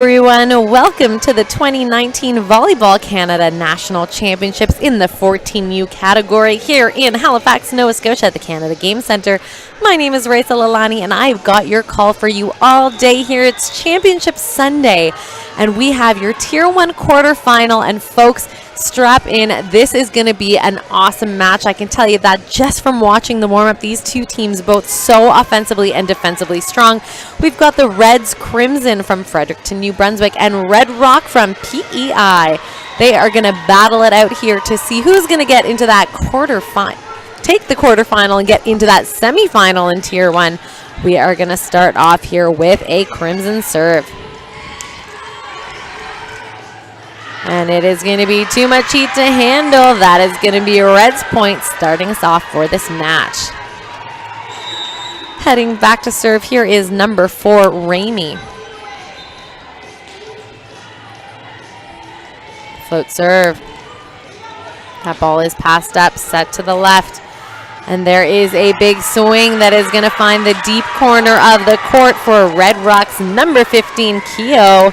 Everyone, welcome to the 2019 Volleyball Canada National Championships in the 14U category here in Halifax, Nova Scotia at the Canada Game Centre. My name is Raisa Lalani and I've got your call for you all day here. It's Championship Sunday and we have your Tier 1 quarterfinal, and folks, strap in. This is going to be an awesome match. I can tell you that just from watching the warm-up. These two teams both so offensively and defensively strong. We've got the Reds Crimson from Fredericton, New Brunswick, and Red Rock from PEI. They are going to battle it out here to see who's going to get into that take the quarterfinal and get into that semifinal in Tier 1. We are going to start off here with a Crimson serve. And it is going to be too much heat to handle. That is going to be Reds point starting us off for this match. Heading back to serve here is number 4, Ramey. Float serve. That ball is passed up, set to the left. And there is a big swing that is going to find the deep corner of the court for Red Rock's number 15, Keogh.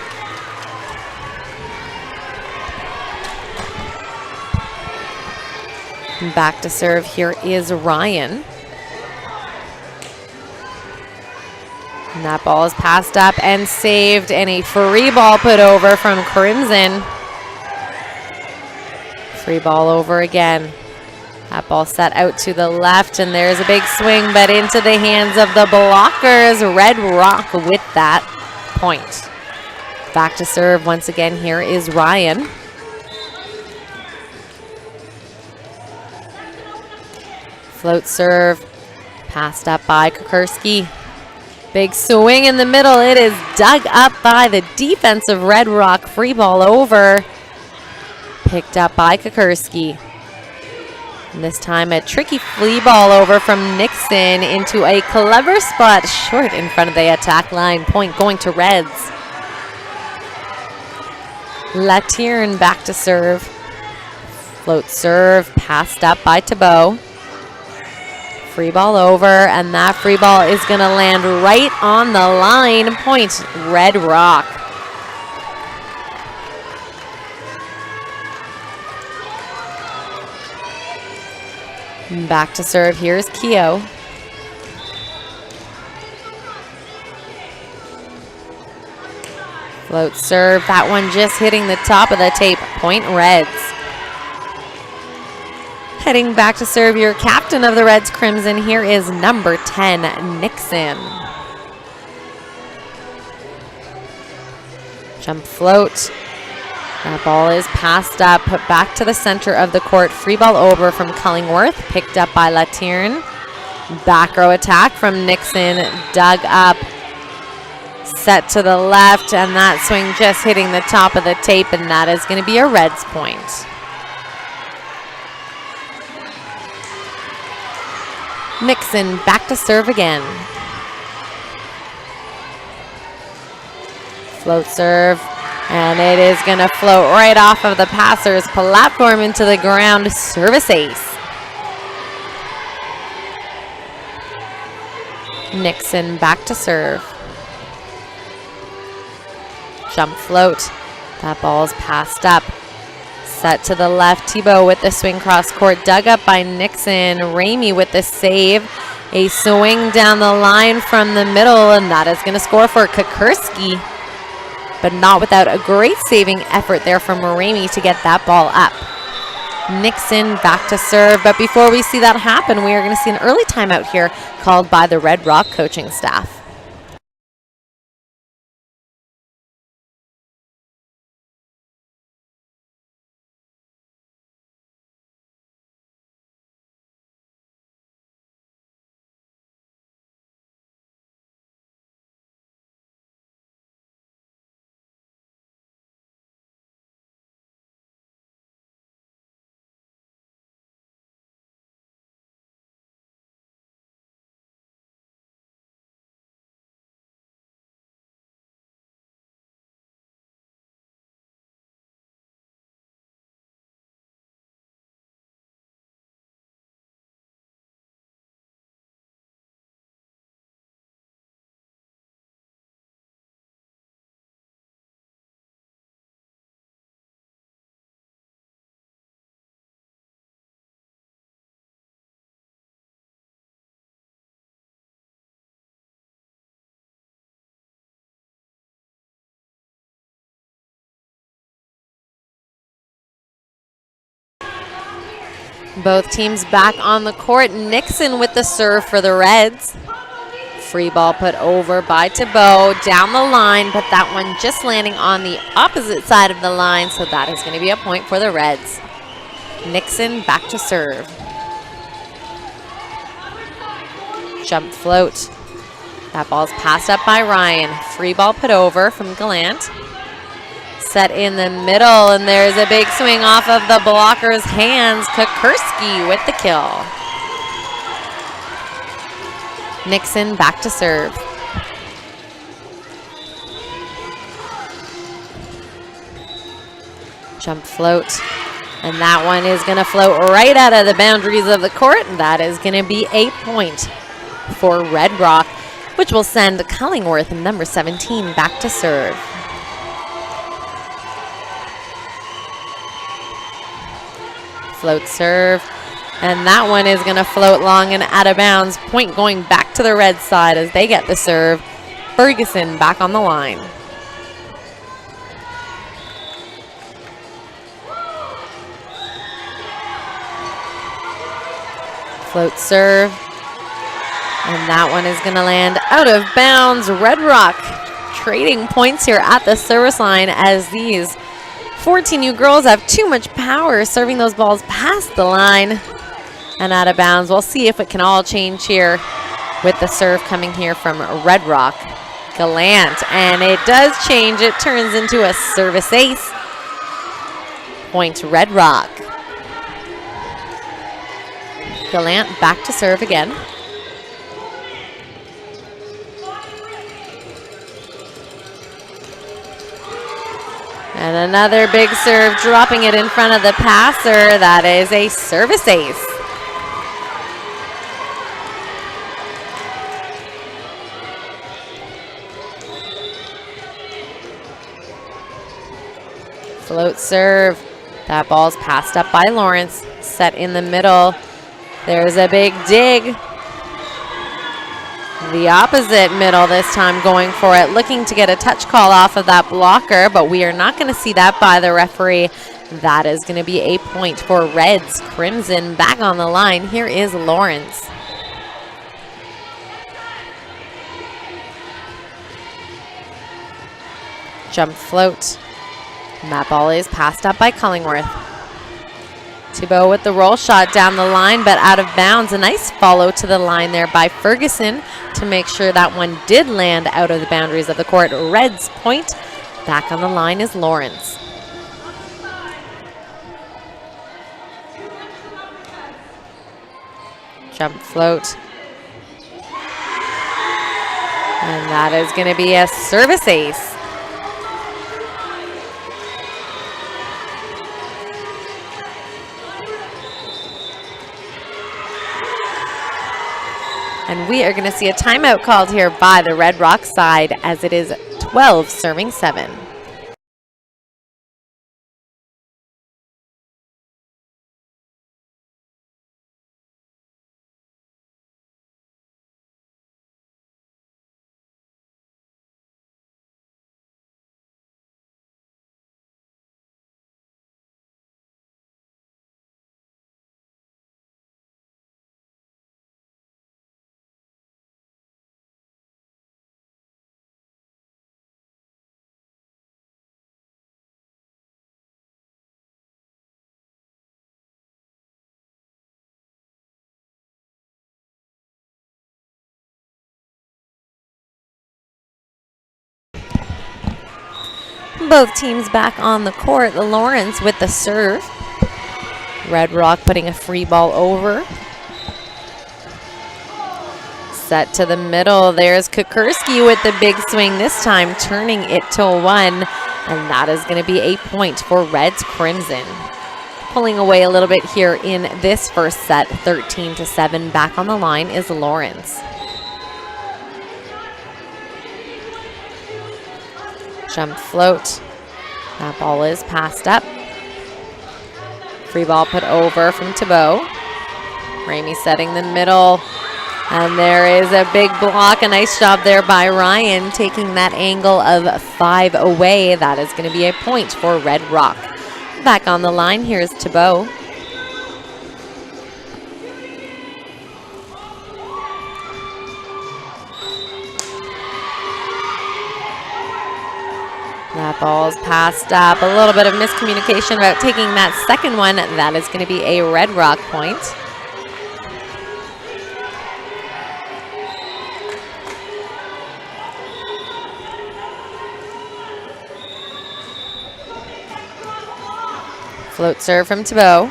Back to serve here is Ryan. And that ball is passed up and saved, and a free ball put over from Crimson. Free ball over again. That ball set out to the left, and there's a big swing, but into the hands of the blockers. Red Rock with that point. Back to serve once again here is Ryan. Float serve, passed up by Kukurski. Big swing in the middle. It is dug up by the defensive Red Rock. Free ball over. Picked up by Kukurski. And this time a tricky flea ball over from Nixon into a clever spot short in front of the attack line. Point going to Reds. Latierne back to serve. Float serve, passed up by Thibault. Free ball over, and that free ball is going to land right on the line. Point, Red Rock. Back to serve, here's Keogh. Float serve, that one just hitting the top of the tape. Point, Reds. Heading back to serve, your captain of the Reds Crimson here is number 10, Nixon. Jump float. That ball is passed up, put back to the center of the court. Free ball over from Cullingworth, picked up by Latierne. Back row attack from Nixon, dug up, set to the left, and that swing just hitting the top of the tape, and that is going to be a Reds point. Nixon back to serve again. Float serve, and it is going to float right off of the passer's platform into the ground. Service ace. Nixon back to serve. Jump float. That ball is passed up. Set to the left, Thibault with the swing cross court, dug up by Nixon. Ramey with the save. A swing down the line from the middle, and that is going to score for Kukurski. But not without a great saving effort there from Ramey to get that ball up. Nixon back to serve, but before we see that happen, we are going to see an early timeout here called by the Red Rock coaching staff. Both teams back on the court. Nixon with the serve for the Reds. Free ball put over by Thibault down the line, but that one just landing on the opposite side of the line, so that is going to be a point for the Reds. Nixon back to serve. Jump float. That ball's passed up by Ryan. Free ball put over from Gallant. Set in the middle, and there's a big swing off of the blocker's hands. Kukurski with the kill. Nixon back to serve. Jump float. And that one is going to float right out of the boundaries of the court. That is going to be a point for Red Rock, which will send Cullingworth, number 17, back to serve. Float serve. And that one is going to float long and out of bounds. Point going back to the Red side as they get the serve. Ferguson back on the line. Float serve. And that one is going to land out of bounds. Red Rock trading points here at the service line as these 14U girls have too much power serving those balls past the line and out of bounds. We'll see if it can all change here with the serve coming here from Red Rock. Gallant, and it does change. It turns into a service ace. Point Red Rock. Gallant back to serve again. And another big serve, dropping it in front of the passer. That is a service ace. Float serve. That ball's passed up by Lawrence. Set in the middle. There's a big dig. The opposite middle this time going for it, looking to get a touch call off of that blocker, but we are not going to see that by the referee. That is going to be a point for Reds. Crimson back on the line. Here is Lawrence. Jump float. And that ball is passed up by Cullingworth. Thibault with the roll shot down the line, but out of bounds. A nice follow to the line there by Ferguson to make sure that one did land out of the boundaries of the court. Reds point. Back on the line is Lawrence. Jump float. And that is going to be a service ace. And we are going to see a timeout called here by the Red Rock side as it is 12 serving 7. Both teams back on the court. Lawrence with the serve. Red Rock putting a free ball over. Set to the middle. There's Kukurski with the big swing, this time turning it to 1. And that is going to be a point for Reds Crimson. Pulling away a little bit here in this first set, 13-7. Back on the line is Lawrence. Jump float. That ball is passed up. Free ball put over from Thibault. Ramey setting the middle. And there is a big block. A nice job there by Ryan, taking that angle of 5 away. That is going to be a point for Red Rock. Back on the line, here's Thibault. That ball's passed up. A little bit of miscommunication about taking that second one. That is going to be a Red Rock point. Float serve from Thibault.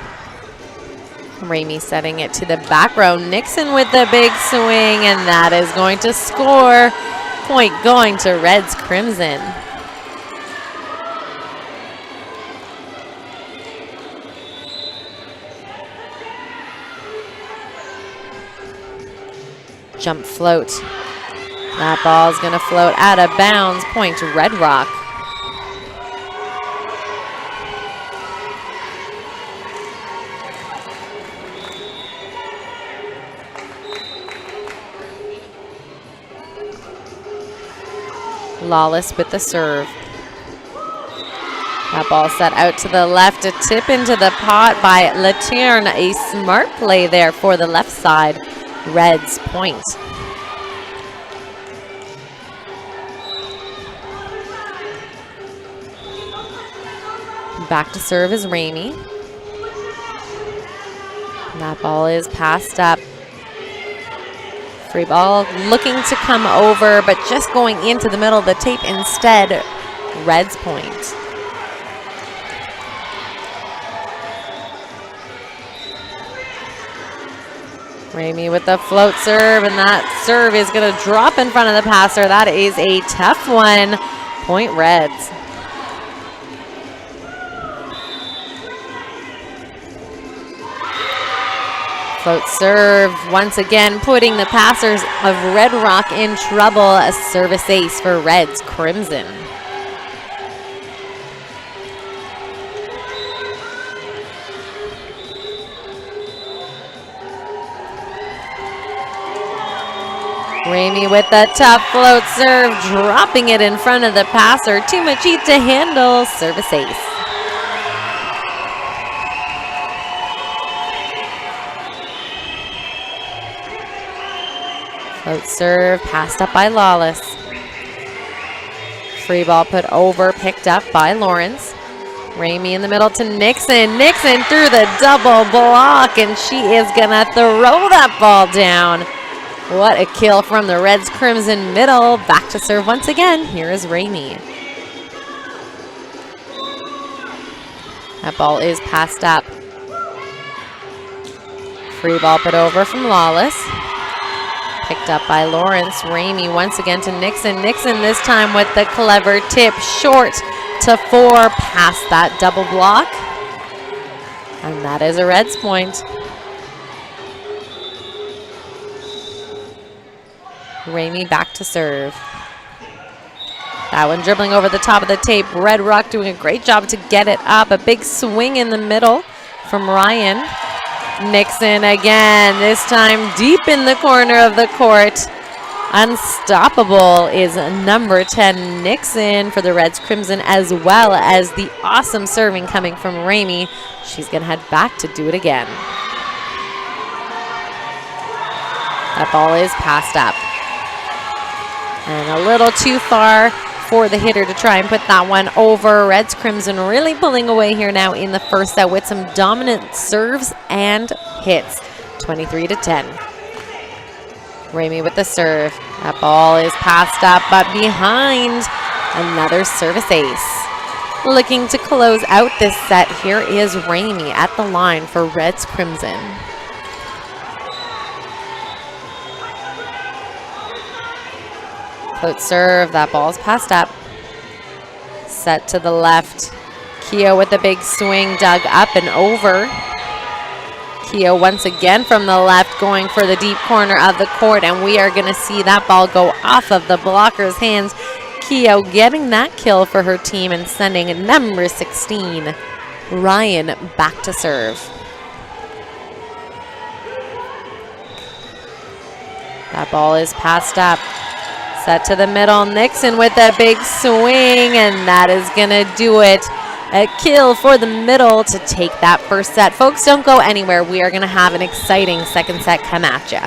Ramey setting it to the back row. Nixon with the big swing, and that is going to score. Point going to Reds Crimson. Jump float. That ball is going to float out of bounds. Point to Red Rock. Lawless with the serve. That ball set out to the left, a tip into the pot by Latourne. A smart play there for the left side. Reds point. Back to serve is Ramey. That ball is passed up. Free ball looking to come over, but just going into the middle of the tape instead. Reds point. Ramey with the float serve, and that serve is going to drop in front of the passer. That is a tough one. Point Reds. Float serve, once again putting the passers of Red Rock in trouble. A service ace for Reds Crimson. Ramey with the tough float serve, dropping it in front of the passer. Too much heat to handle. Service ace. Float serve, passed up by Lawless. Free ball put over, picked up by Lawrence. Ramey in the middle to Nixon. Nixon through the double block, and she is gonna throw that ball down. What a kill from the Reds Crimson middle. Back to serve once again. Here is Ramey. That ball is passed up. Free ball put over from Lawless. Picked up by Lawrence. Ramey once again to Nixon. Nixon this time with the clever tip. Short to 4. Past that double block. And that is a Reds point. Ramey back to serve. That one dribbling over the top of the tape. Red Rock doing a great job to get it up. A big swing in the middle from Ryan. Nixon again, this time deep in the corner of the court. Unstoppable is number 10, Nixon, for the Reds Crimson, as well as the awesome serving coming from Ramey. She's going to head back to do it again. That ball is passed up. And a little too far for the hitter to try and put that one over. Reds Crimson really pulling away here now in the first set with some dominant serves and hits. 23-10. Ramey with the serve. That ball is passed up, but behind. Another service ace. Looking to close out this set, here is Ramey at the line for Reds Crimson. Float serve, that ball's passed up. Set to the left. Keogh with a big swing, dug up and over. Keogh once again from the left, going for the deep corner of the court, and we are going to see that ball go off of the blocker's hands. Keogh getting that kill for her team and sending number 16, Ryan, back to serve. That ball is passed up. Set to the middle. Nixon with a big swing, and that is going to do it. A kill for the middle to take that first set. Folks, don't go anywhere. We are going to have an exciting second set come at you.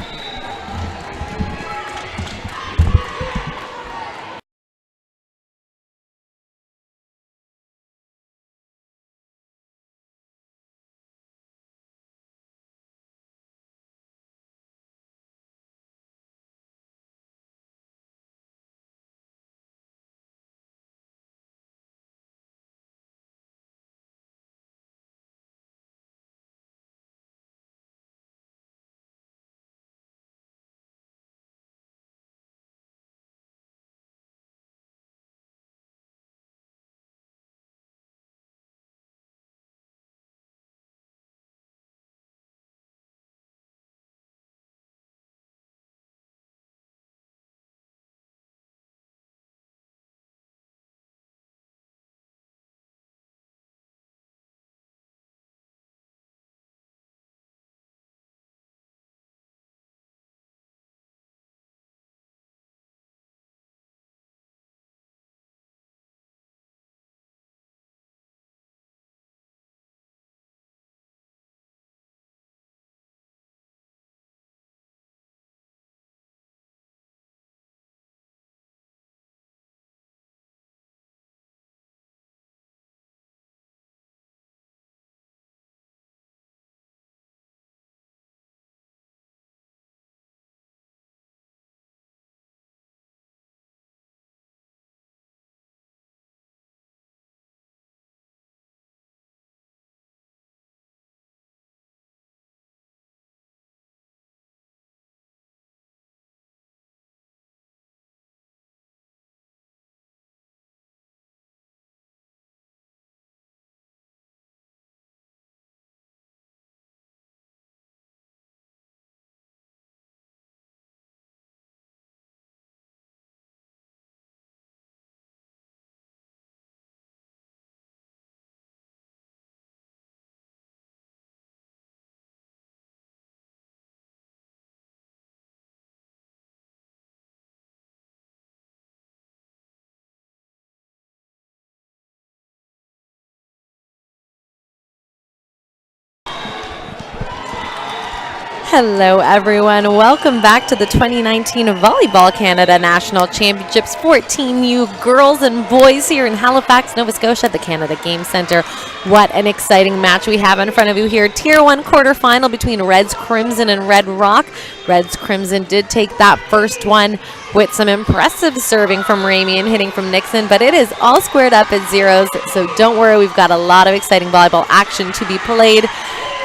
Hello, everyone. Welcome back to the 2019 Volleyball Canada National Championships 14U girls and boys here in Halifax, Nova Scotia at the Canada Game Centre. What an exciting match we have in front of you here. Tier 1 quarterfinal between Reds Crimson and Red Rock. Reds Crimson did take that first one with some impressive serving from Ramey and hitting from Nixon, but it is all squared up at zeros, so don't worry, we've got a lot of exciting volleyball action to be played.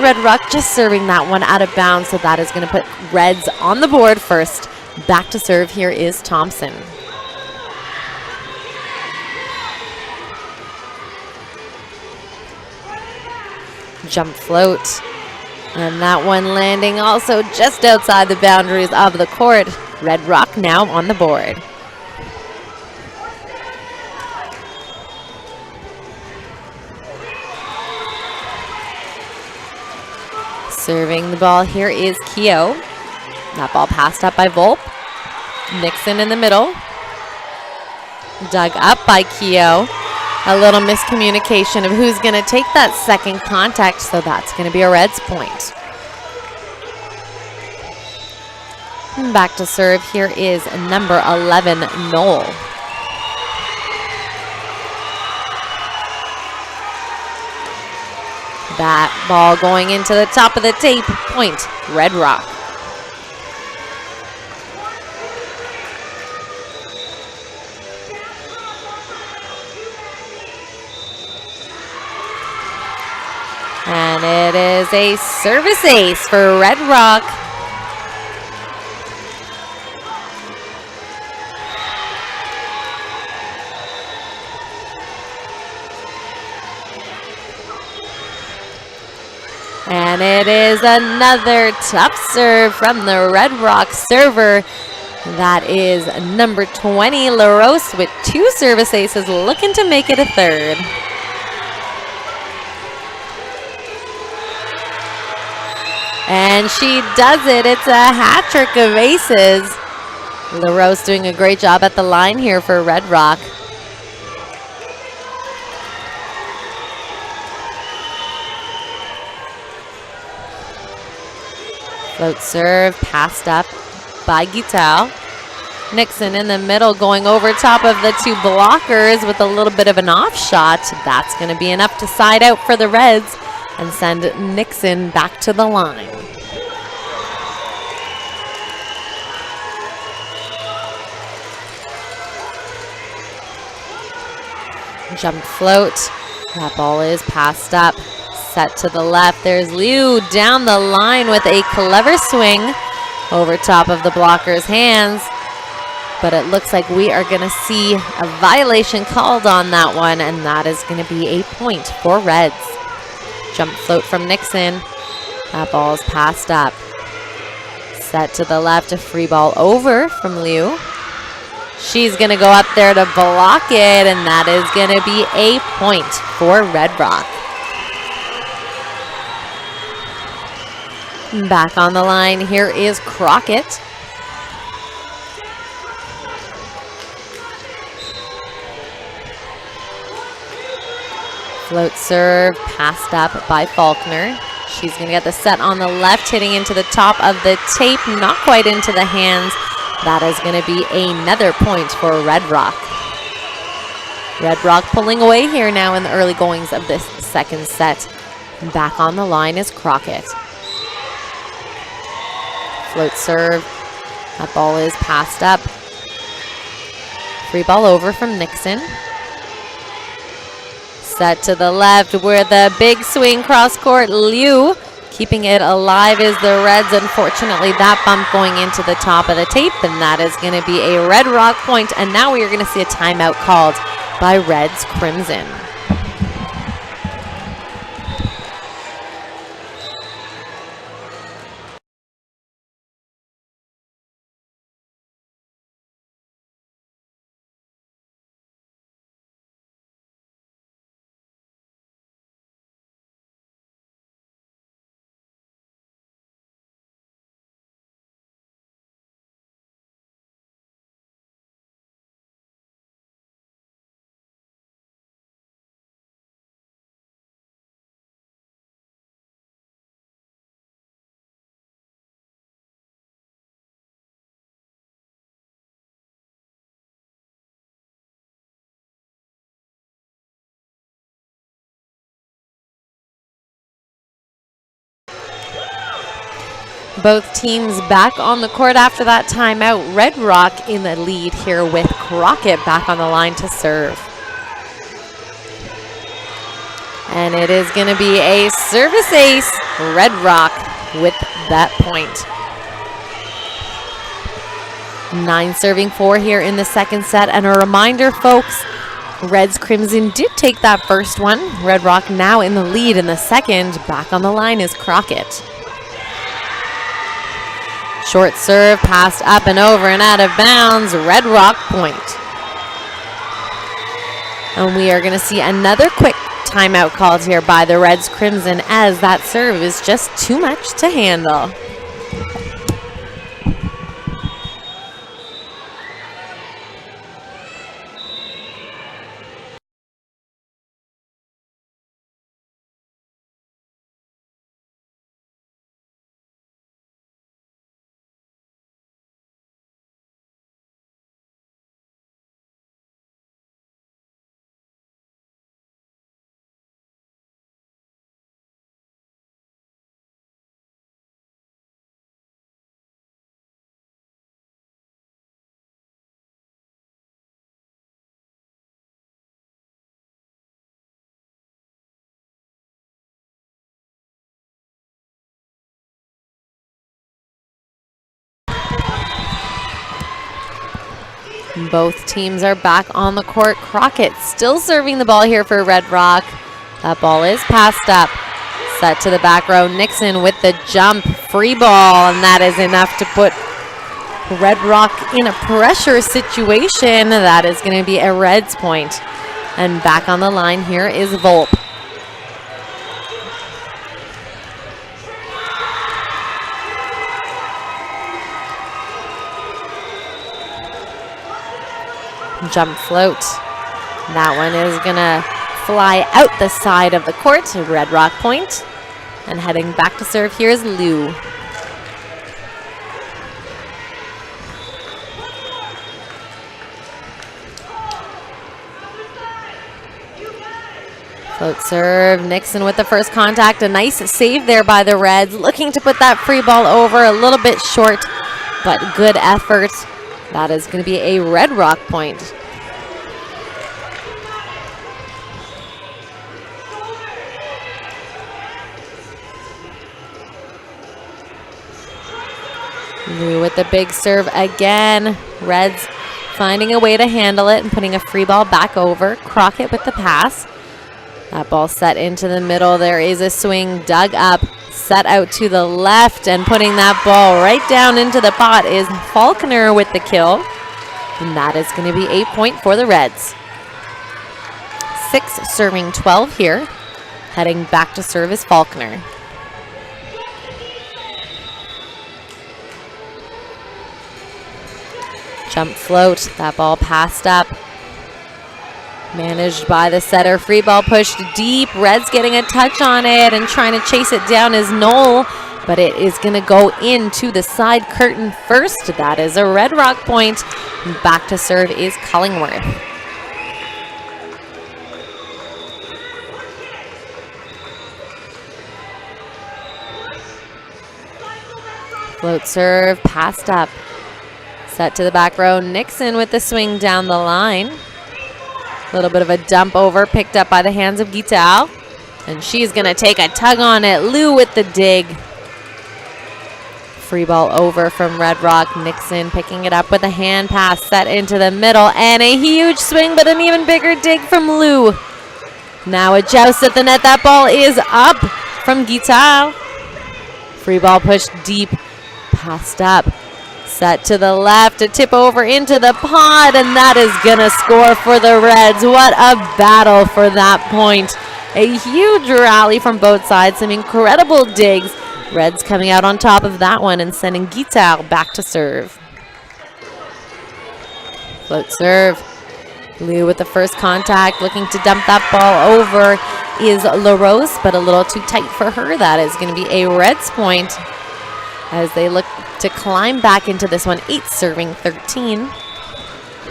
Red Rock just serving that one out of bounds, so that is going to put Reds on the board first. Back to serve here is Thompson. Jump float. And that one landing also just outside the boundaries of the court. Red Rock now on the board. Serving the ball here is Keogh. That ball passed up by Volp. Nixon in the middle. Dug up by Keogh. A little miscommunication of who's going to take that second contact, so that's going to be a Reds point. And back to serve here is number 11, Knoll. That ball going into the top of the tape. Point, Red Rock. And it is a service ace for Red Rock. And it is another tough serve from the Red Rock server. That is number 20, LaRose, with 2 service aces, looking to make it a third. And she does it. It's a hat trick of aces. LaRose doing a great job at the line here for Red Rock. Float serve, passed up by Guital. Nixon in the middle, going over top of the 2 blockers with a little bit of an off shot. That's going to be enough to side out for the Reds and send Nixon back to the line. Jump float. That ball is passed up. Set to the left. There's Liu down the line with a clever swing over top of the blocker's hands. But it looks like we are going to see a violation called on that one, and that is going to be a point for Reds. Jump float from Nixon. That ball is passed up. Set to the left, a free ball over from Liu. She's going to go up there to block it, and that is going to be a point for Red Rock. Back on the line, here is Crockett. Float serve, passed up by Faulkner. She's going to get the set on the left, hitting into the top of the tape, not quite into the hands. That is going to be another point for Red Rock. Red Rock pulling away here now in the early goings of this second set. Back on the line is Crockett. Float serve. That ball is passed up. Free ball over from Nixon. Set to the left where the big swing cross court. Liu keeping it alive is the Reds. Unfortunately, that bump going into the top of the tape, and that is going to be a Red Rock point. And now we are going to see a timeout called by Reds Crimson. Both teams back on the court after that timeout. Red Rock in the lead here with Crockett back on the line to serve. And it is going to be a service ace. Red Rock with that point. 9 serving 4 here in the second set. And a reminder, folks, Reds Crimson did take that first one. Red Rock now in the lead in the second. Back on the line is Crockett. Short serve, passed up and over and out of bounds. Red Rock point. And we are going to see another quick timeout called here by the Reds Crimson, as that serve is just too much to handle. Both teams are back on the court. Crockett still serving the ball here for Red Rock. That ball is passed up. Set to the back row. Nixon with the jump. Free ball, and that is enough to put Red Rock in a pressure situation. That is going to be a Reds point. And back on the line here is Volp. Jump float. That one is gonna fly out the side of the court. Red Rock point. And heading back to serve here is Liu. Float serve. Nixon with the first contact. A nice save there by the Reds. Looking to put that free ball over. A little bit short, but good effort. That is going to be a Red Rock point. Liu with the big serve again. Reds finding a way to handle it and putting a free ball back over. Crockett with the pass. That ball set into the middle. There is a swing dug up. Set out to the left, and putting that ball right down into the pot is Faulkner with the kill. And that is going to be a point for the Reds. 6 serving 12 here. Heading back to serve is Faulkner. Jump float. That ball passed up. Managed by the setter. Free ball pushed deep. Reds getting a touch on it and trying to chase it down is Knoll, but it is going to go into the side curtain first. That is a Red Rock point. Back to serve is Cullingworth. Float serve, passed up. Set to the back row. Nixon with the swing down the line. A little bit of a dump over, picked up by the hands of Guital. And she's going to take a tug on it. Liu with the dig. Free ball over from Red Rock. Nixon picking it up with a hand pass set into the middle. And a huge swing, but an even bigger dig from Liu. Now a joust at the net. That ball is up from Guital. Free ball pushed deep. Passed up. Set to the left, a tip over into the pot, and that is going to score for the Reds. What a battle for that point. A huge rally from both sides, some incredible digs. Reds coming out on top of that one and sending Guital back to serve. Float serve. Liu with the first contact, looking to dump that ball over is LaRose, but a little too tight for her. That is going to be a Reds point as they look to climb back into this one. 8 serving 13.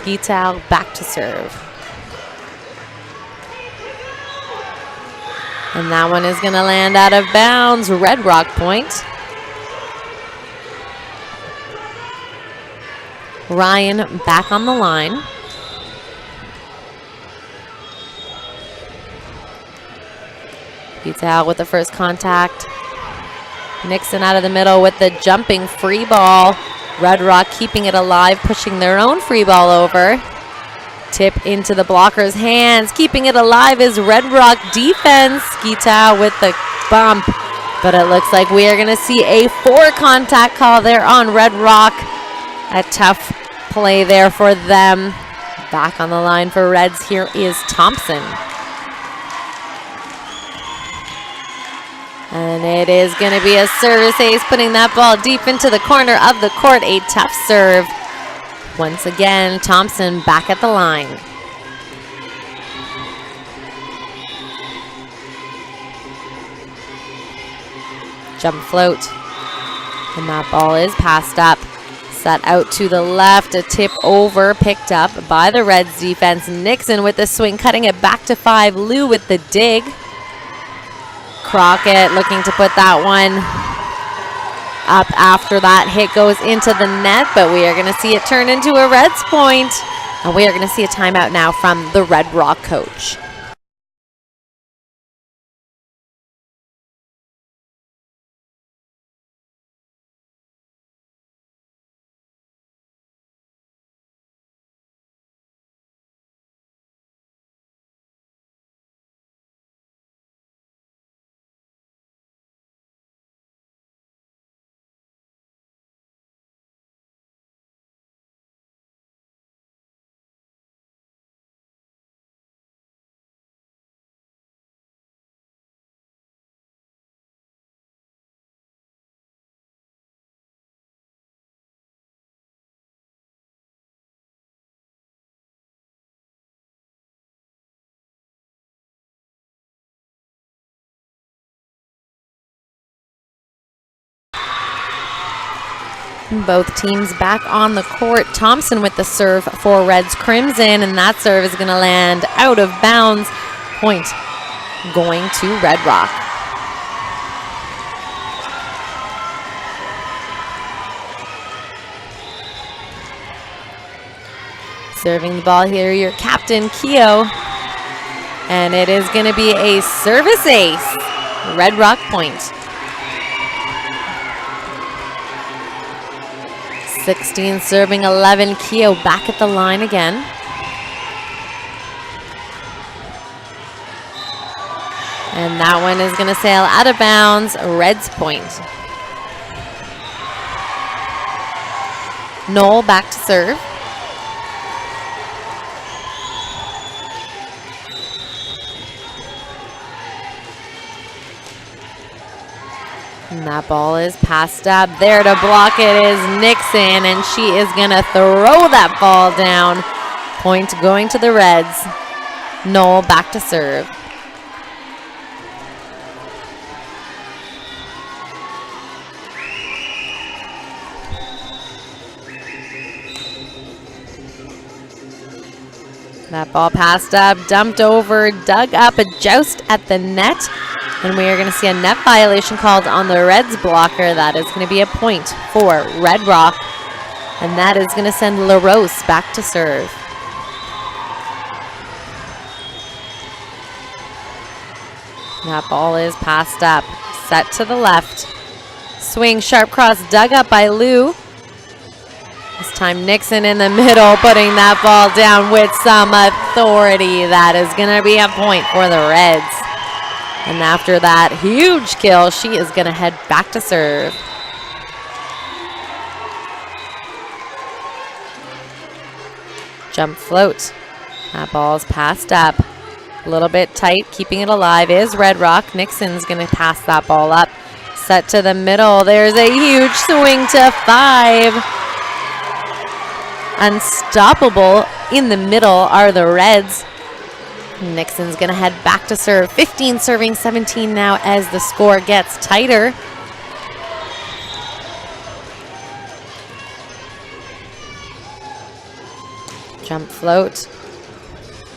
Guital back to serve. And that one is going to land out of bounds. Red Rock point. Ryan back on the line. Beats out with the first contact. Nixon out of the middle with the jumping free ball. Red Rock keeping it alive, pushing their own free ball over. Tip into the blocker's hands. Keeping it alive is Red Rock defense. Skita with the bump. But it looks like we are going to see a 4 contact call there on Red Rock. A tough play there for them. Back on the line for Reds, here is Thompson. And it is going to be a service ace, putting that ball deep into the corner of the court. A tough serve. Once again, Thompson back at the line. Jump float. And that ball is passed up. Set out to the left. A tip over, picked up by the Reds defense. Nixon with the swing, cutting it back to 5. Lou with the dig. Crockett looking to put that one up after that hit goes into the net, but we are going to see it turn into a Reds point, and we are going to see a timeout now from the Red Rock coach. Both teams back on the court. Thompson with the serve for Reds Crimson, and that serve is going to land out of bounds. Point going to Red Rock. Serving the ball here, your captain, Keogh. And it is going to be a service ace. Red Rock point. 16 serving 11. Keogh back at the line again. And that one is going to sail out of bounds. Reds point. Knoll back to serve. And that ball is passed up. There to block it is Nixon, and she is going to throw that ball down. Point going to the Reds. Knoll back to serve. That ball passed up, dumped over, dug up, a joust at the net. And we are going to see a net violation called on the Reds blocker. That is going to be a point for Red Rock. And that is going to send LaRose back to serve. That ball is passed up. Set to the left. Swing, sharp cross, dug up by Lou. This time Nixon in the middle, putting that ball down with some authority. That is going to be a point for the Reds. And after that huge kill, she is going to head back to serve. Jump float. That ball's passed up. A little bit tight, keeping it alive is Red Rock. Nixon's going to pass that ball up. Set to the middle. There's a huge swing to 5. Unstoppable in the middle are the Reds. Nixon's going to head back to serve. 15 serving 17 now as the score gets tighter. Jump float.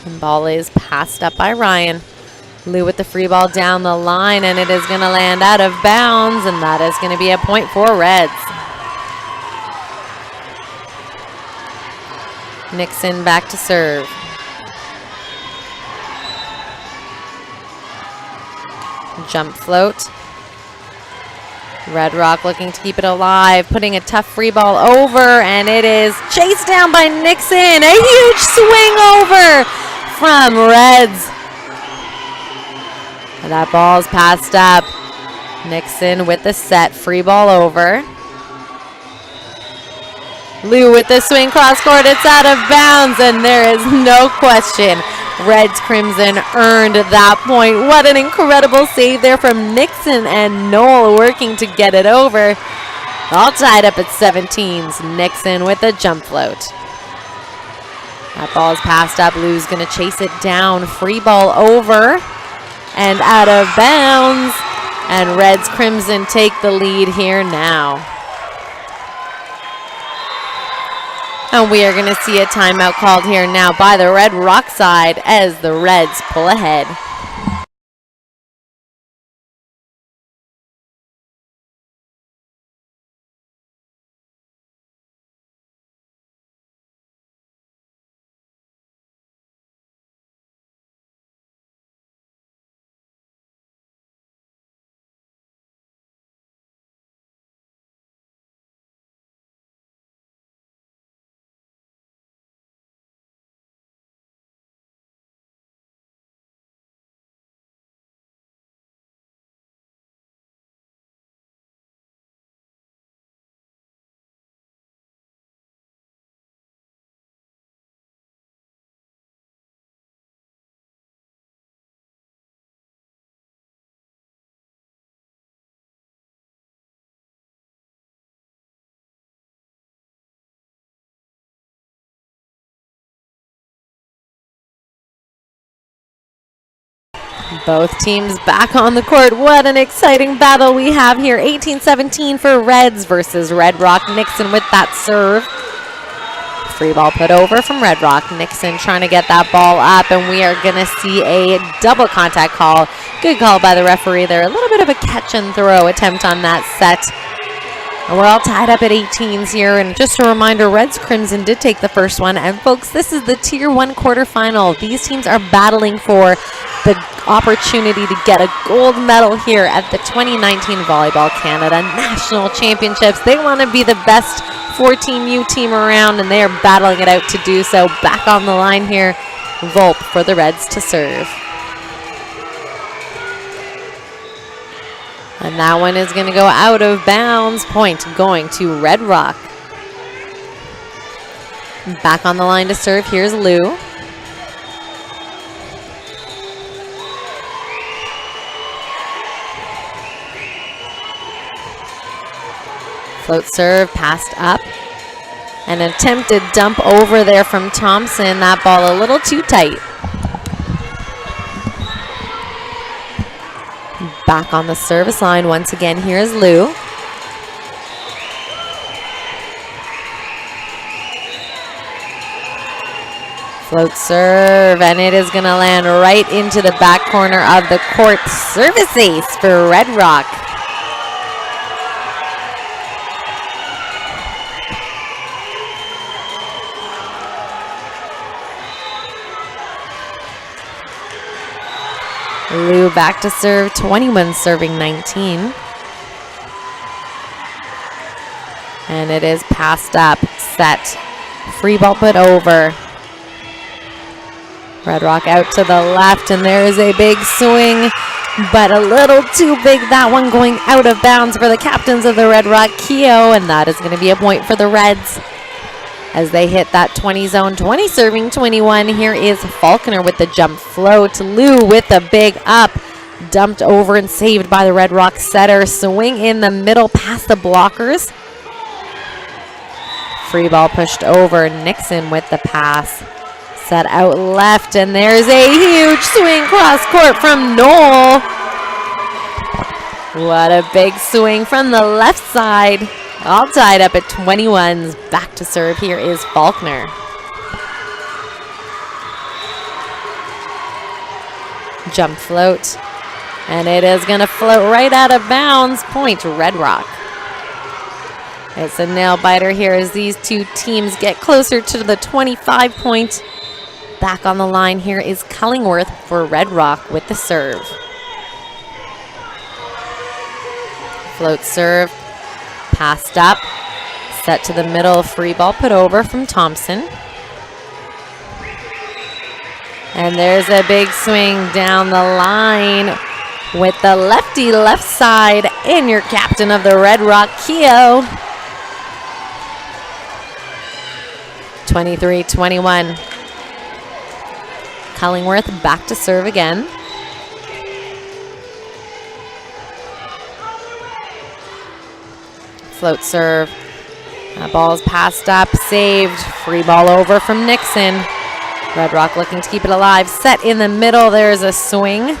And ball is passed up by Ryan. Lou with the free ball down the line, and it is going to land out of bounds, and that is going to be a point for Reds. Nixon back to serve. Jump float. Red Rock looking to keep it alive, putting a tough free ball over, and it is chased down by Nixon. A huge swing over from Reds. And that ball's passed up. Nixon with the set, free ball over. Lou with the swing cross court, it's out of bounds, and there is no question. Reds Crimson earned that point. What an incredible save there from Nixon and Noel working to get it over. All tied up at 17s. Nixon with a jump float. That ball's passed up. Lou's going to chase it down. Free ball over and out of bounds. And Reds Crimson take the lead here now. And we are going to see a timeout called here now by the Red Rock side as the Reds pull ahead. Both teams back on the court. What an exciting battle we have here. 18-17 for Reds versus Red Rock. Nixon with that serve. Free ball put over from Red Rock. Nixon trying to get that ball up, and we are going to see a double contact call. Good call by the referee there. A little bit of a catch and throw attempt on that set. And we're all tied up at 18s here. And just a reminder, Reds Crimson did take the first one. And folks, this is the Tier 1 quarterfinal. These teams are battling for the opportunity to get a gold medal here at the 2019 Volleyball Canada National Championships. They want to be the best 14U team around, and they are battling it out to do so. Back on the line here, Volpe for the Reds to serve. And that one is going to go out of bounds. Point going to Red Rock. Back on the line to serve, here's Lou. Float serve, passed up. An attempted dump over there from Thompson. That ball a little too tight. Back on the service line once again. Here's Lou. Float serve, and it is going to land right into the back corner of the court. Service ace for Red Rock. Lou back to serve, 21 serving 19. And it is passed up, set. Free ball put over. Red Rock out to the left, and there is a big swing, but a little too big. That one going out of bounds for the captains of the Red Rock, Keogh, and that is going to be a point for the Reds as they hit that 20 zone. 20 serving 21. Here is Faulkner with the jump float. Lou with the big up. Dumped over and saved by the Red Rock setter. Swing in the middle past the blockers. Free ball pushed over. Nixon with the pass. Set out left, and there's a huge swing cross court from Noel. What a big swing from the left side. All tied up at 21s. Back to serve. Here is Faulkner. Jump float. And it is going to float right out of bounds. Point Red Rock. It's a nail biter here as these two teams get closer to the 25 point. Back on the line here is Cullingworth for Red Rock with the serve. Float serve, passed up, set to the middle, free ball put over from Thompson. And there's a big swing down the line with the lefty left side and your captain of the Red Rock, Keogh. 23-21. Cullingworth back to serve again. Float serve. Ball's passed up, saved. Free ball over from Nixon. Red Rock looking to keep it alive. Set in the middle. There's a swing.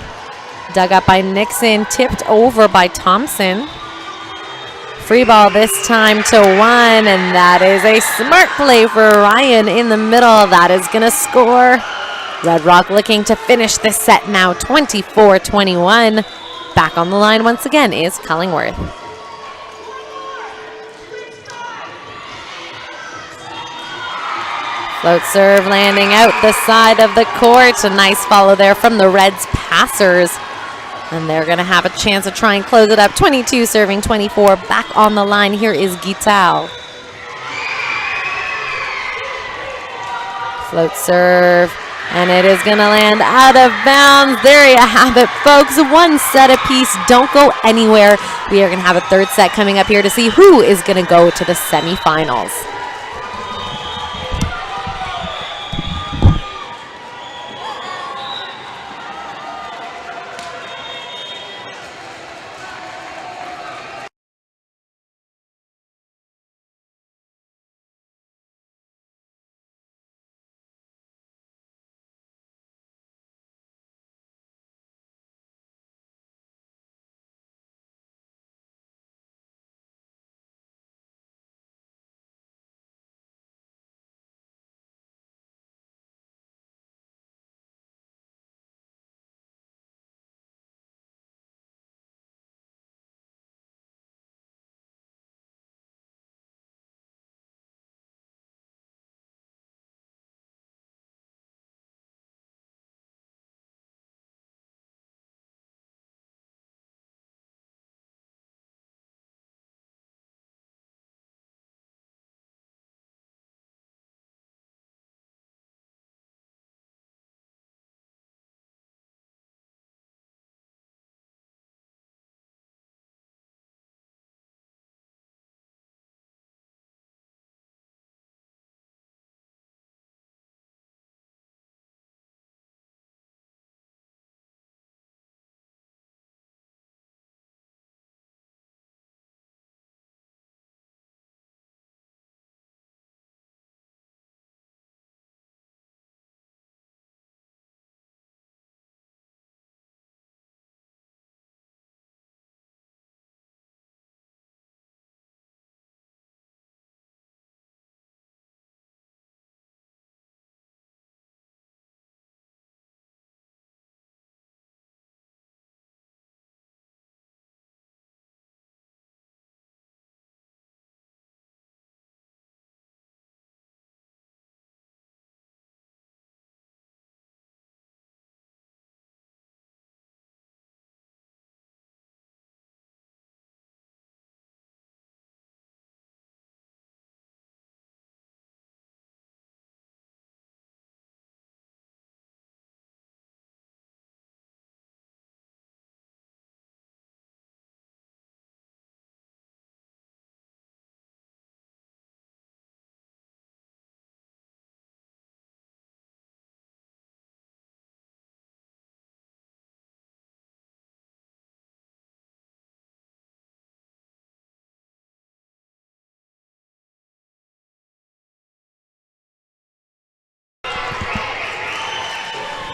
Dug up by Nixon. Tipped over by Thompson. Free ball this time to one. And that is a smart play for Ryan in the middle. That is going to score. Red Rock looking to finish this set now. 24-21. Back on the line once again is Cullingworth. Float serve landing out the side of the court. A nice follow there from the Reds passers. And they're going to have a chance to try and close it up. 22 serving 24. Back on the line here is Guital. Float serve. And it is going to land out of bounds. There you have it, folks. One set apiece. Don't go anywhere. We are going to have a third set coming up here to see who is going to go to the semifinals.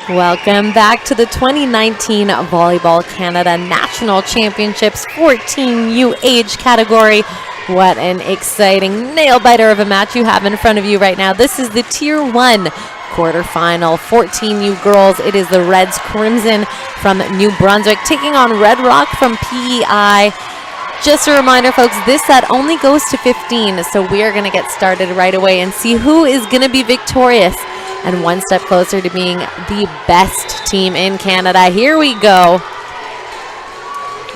Welcome back to the 2019 Volleyball Canada National Championships 14U age category. What an exciting nail-biter of a match you have in front of you right now. This is the Tier 1 quarterfinal 14U girls. It is the Reds Crimson from New Brunswick taking on Red Rock from PEI. Just a reminder, folks, this set only goes to 15, so we are going to get started right away and see who is going to be victorious and one step closer to being the best team in Canada. Here we go.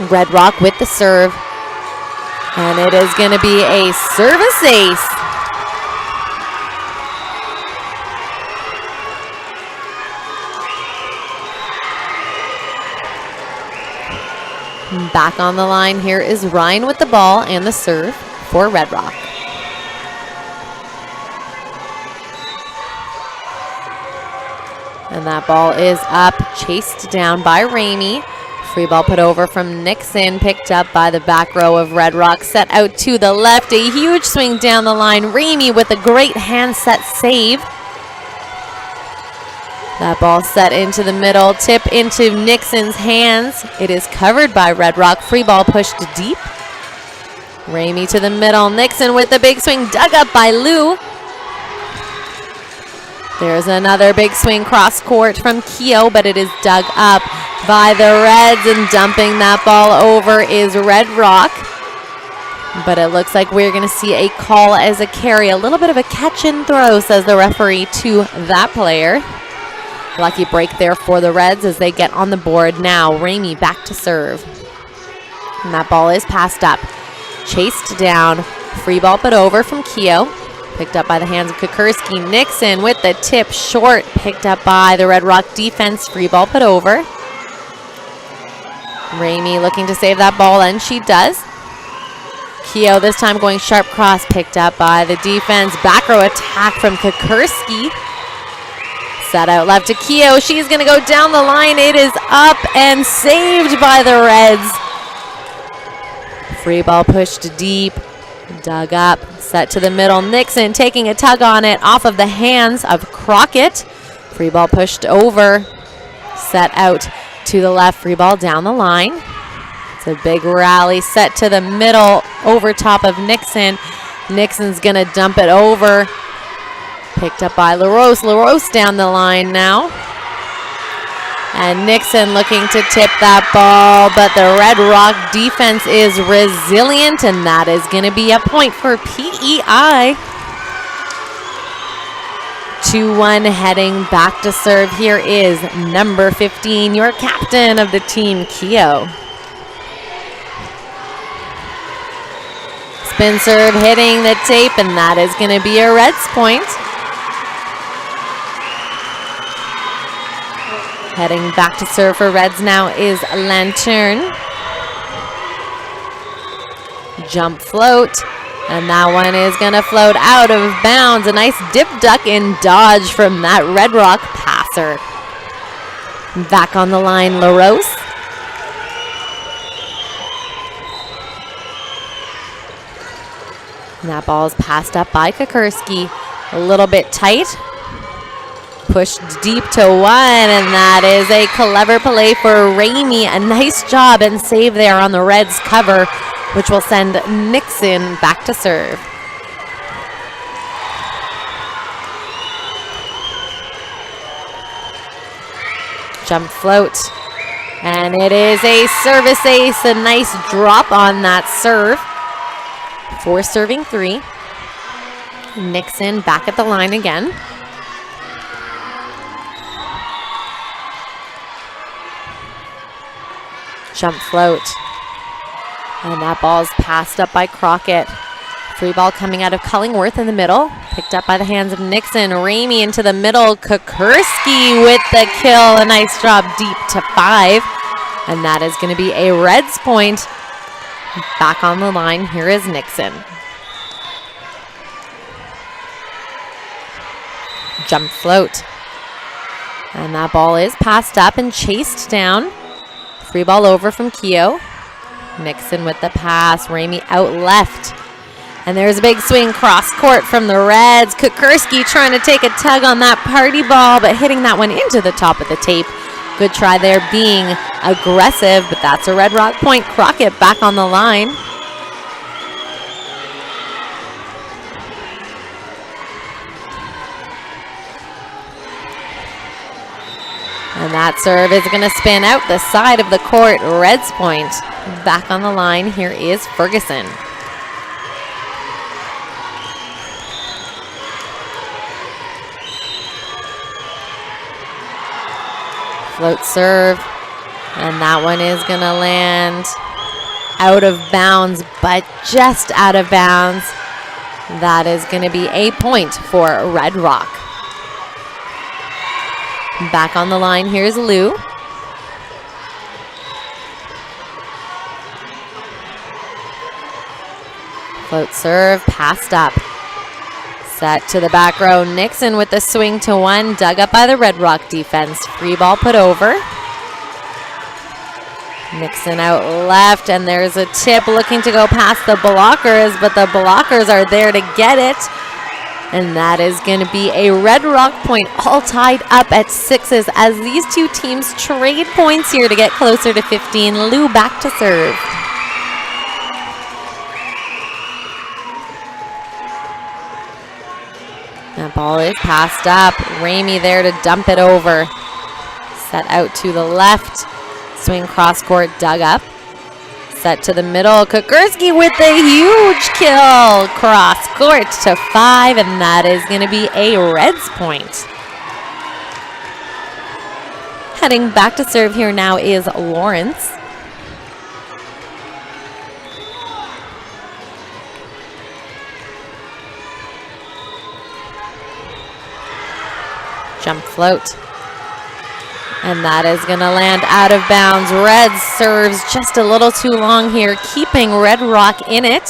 Red Rock with the serve, and it is going to be a service ace. Back on the line, here is Ryan with the ball and the serve for Red Rock. And that ball is up, chased down by Ramey. Free ball put over from Nixon, picked up by the back row of Red Rock, set out to the left. A huge swing down the line. Ramey with a great hand set save. That ball set into the middle, tip into Nixon's hands. It is covered by Red Rock. Free ball pushed deep. Ramey to the middle. Nixon with the big swing, dug up by Lou. There's another big swing cross court from Keogh, but it is dug up by the Reds, and dumping that ball over is Red Rock. But it looks like we're going to see a call as a carry. A little bit of a catch and throw, says the referee to that player. Lucky break there for the Reds as they get on the board now. Ramey back to serve. And that ball is passed up. Chased down. Free ball put over from Keogh. Picked up by the hands of Kukursky. Nixon with the tip short. Picked up by the Red Rock defense. Free ball put over. Ramey looking to save that ball, and she does. Keogh this time going sharp cross. Picked up by the defense. Back row attack from Kukursky. Set out left to Keogh. She's going to go down the line. It is up and saved by the Reds. Free ball pushed deep. Dug up. Set to the middle. Nixon taking a tug on it off of the hands of Crockett. Free ball pushed over. Set out to the left. Free ball down the line. It's a big rally. Set to the middle over top of Nixon. Nixon's going to dump it over. Picked up by LaRose. LaRose down the line now. And Nixon looking to tip that ball, but the Red Rock defense is resilient, and that is going to be a point for PEI. 2-1 heading back to serve. Here is number 15, your captain of the team, Keogh. Spin serve hitting the tape, and that is going to be a Reds point. Heading back to serve for Reds now is Lantern. Jump float. And that one is going to float out of bounds. A nice dip, duck, and dodge from that Red Rock passer. Back on the line, LaRose. And that ball is passed up by Kukursky. A little bit tight. Pushed deep to one, and that is a clever play for Ramey. A nice job and save there on the Reds cover, which will send Nixon back to serve. Jump float, and it is a service ace. A nice drop on that serve for serving three. Nixon back at the line again. Jump float. And that ball is passed up by Crockett. Free ball coming out of Cullingworth in the middle. Picked up by the hands of Nixon. Ramey into the middle. Kukursky with the kill. A nice drop deep to 5. And that is going to be a Reds point. Back on the line, here is Nixon. Jump float. And that ball is passed up and chased down. Free ball over from Keogh. Nixon with the pass. Ramey out left. And there's a big swing cross court from the Reds. Kukursky trying to take a tug on that party ball, but hitting that one into the top of the tape. Good try there being aggressive, but that's a Red Rock point. Crockett back on the line. And that serve is going to spin out the side of the court. Reds point. Back on the line, here is Ferguson. Float serve. And that one is going to land out of bounds, but just out of bounds. That is going to be a point for Red Rock. Back on the line, here's Lou. Float serve, passed up. Set to the back row. Nixon with the swing to one, dug up by the Red Rock defense. Free ball put over. Nixon out left, and there's a tip looking to go past the blockers, but the blockers are there to get it. And that is going to be a Red Rock point, all tied up at 6s as these two teams trade points here to get closer to 15. Lou back to serve. That ball is passed up. Ramey there to dump it over. Set out to the left. Swing cross court, dug up. Set to the middle. Kukursky with a huge kill. Cross court to 5, and that is going to be a Reds point. Heading back to serve here now is Lawrence. Jump float. And that is going to land out of bounds. Reds serves just a little too long here, keeping Red Rock in it.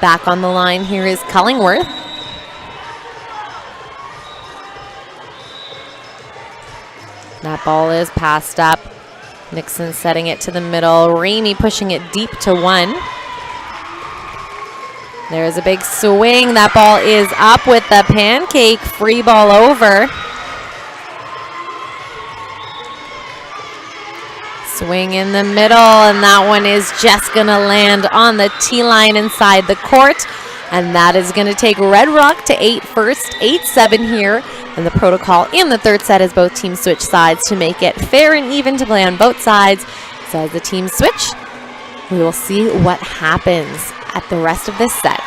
Back on the line here is Cullingworth. That ball is passed up. Nixon setting it to the middle. Ramey pushing it deep to 1. There's a big swing. That ball is up with the pancake. Free ball over. Swing in the middle, and that one is just going to land on the T-line inside the court. And that is going to take Red Rock to 8 first, 8-7 here. And the protocol in the third set is both teams switch sides to make it fair and even to play on both sides. So as the teams switch, we will see what happens at the rest of this set.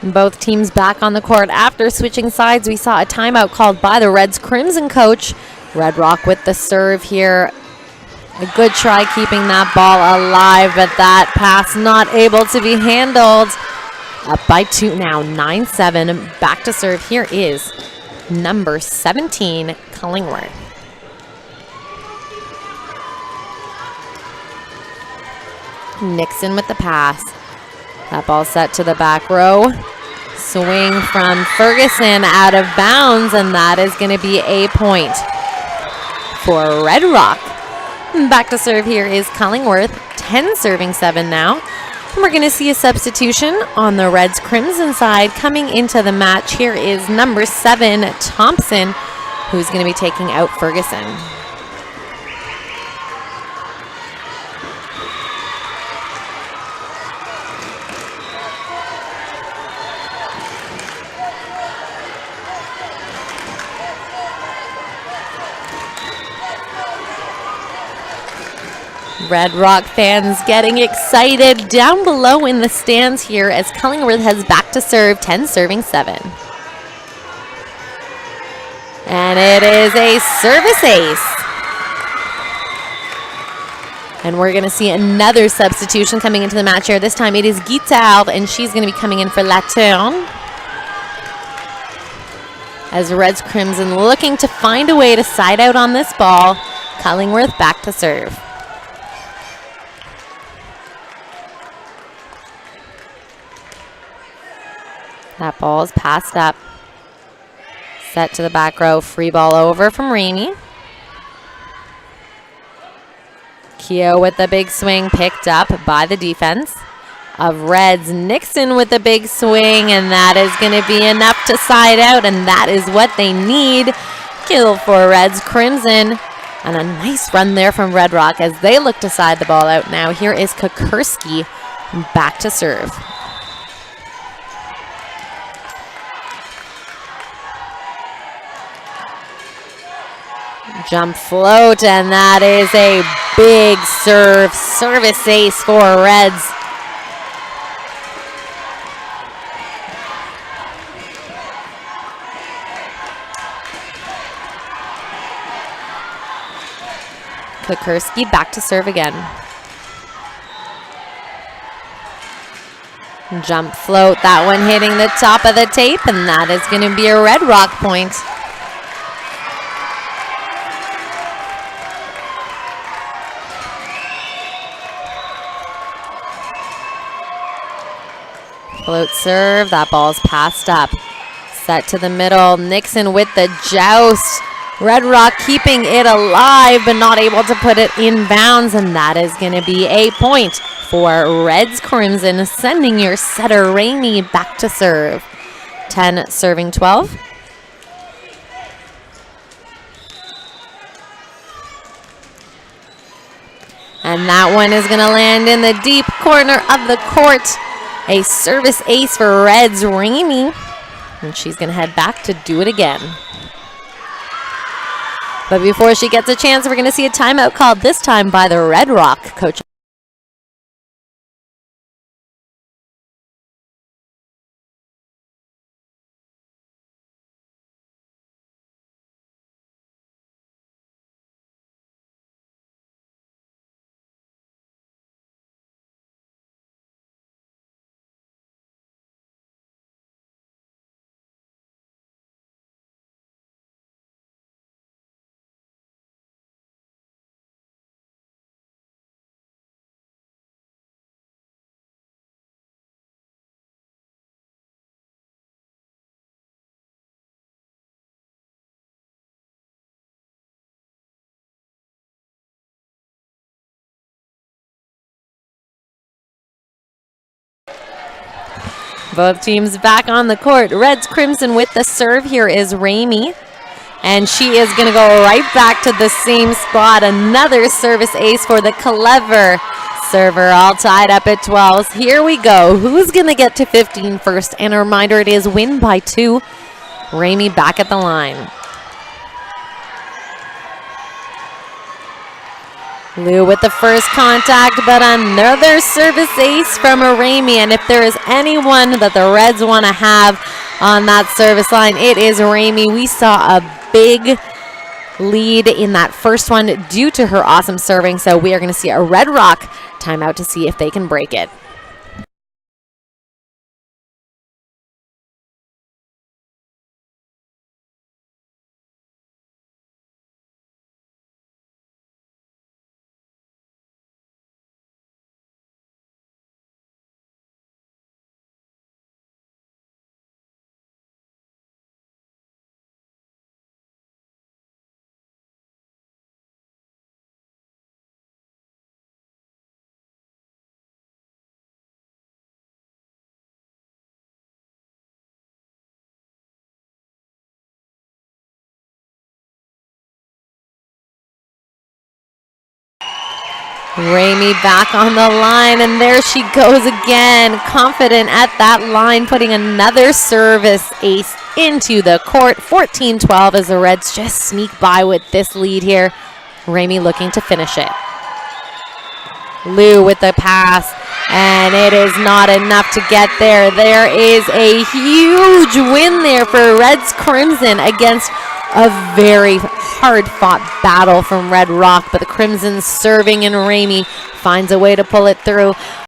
Both teams back on the court after switching sides. We saw a timeout called by the Reds Crimson coach. Red Rock with the serve here. A good try keeping that ball alive, but that pass not able to be handled. Up by 2 now, 9-7. Back to serve. Here is number 17, Cullingworth. Nixon with the pass. That ball set to the back row. swing from Ferguson out of bounds, and that is going to be a point for Red Rock. Back to serve here is Cullingworth, 10 serving 7 now. And we're going to see a substitution on the Reds Crimson side. Coming into the match here is number 7, Thompson, who's going to be taking out Ferguson. Red Rock fans getting excited down below in the stands here as Cullingworth heads back to serve, 10 serving 7. And it is a service ace. And we're going to see another substitution coming into the match here. This time it is Guitard, and she's going to be coming in for Latourne. As Reds Crimson looking to find a way to side out on this ball, Cullingworth back to serve. That ball is passed up. Set to the back row. Free ball over from Ramey. Keogh with the big swing, picked up by the defense of Reds. Nixon with the big swing, and that is going to be enough to side out, and that is what they need. Kill for Reds Crimson. And a nice run there from Red Rock as they look to side the ball out now. Here is Kukurski back to serve. Jump float, and that is a big serve. Service ace for Reds. Kukurski back to serve again. Jump float, that one hitting the top of the tape, and that is going to be a Red Rock point. Float serve, that ball's passed up. Set to the middle, Nixon with the joust. Red Rock keeping it alive, but not able to put it in bounds, and that is going to be a point for Reds Crimson, sending your setter Ramey back to serve. 10 serving 12. And that one is going to land in the deep corner of the court. A service ace for Reds, Ramey. And she's going to head back to do it again. But before she gets a chance, we're going to see a timeout called this time by the Red Rock coach. Both teams back on the court. Reds Crimson with the serve. Here is Ramey. And she is going to go right back to the same spot. Another service ace for the clever server, all tied up at 12. Here we go. Who's going to get to 15 first? And a reminder, it is win by 2. Ramey back at the line. Liu with the first contact, but another service ace from Ramey. And if there is anyone that the Reds want to have on that service line, it is Ramey. We saw a big lead in that first one due to her awesome serving. So we are going to see a Red Rock timeout to see if they can break it. Ramey back on the line, and there she goes again, confident at that line, putting another service ace into the court. 14-12 as the Reds just sneak by with this lead here. Ramey looking to finish it. Lou with the pass, and it is not enough to get there. There is a huge win there for Reds Crimson against a very hard-fought battle from Red Rock, but the Crimson serving, and Ramey finds a way to pull it through.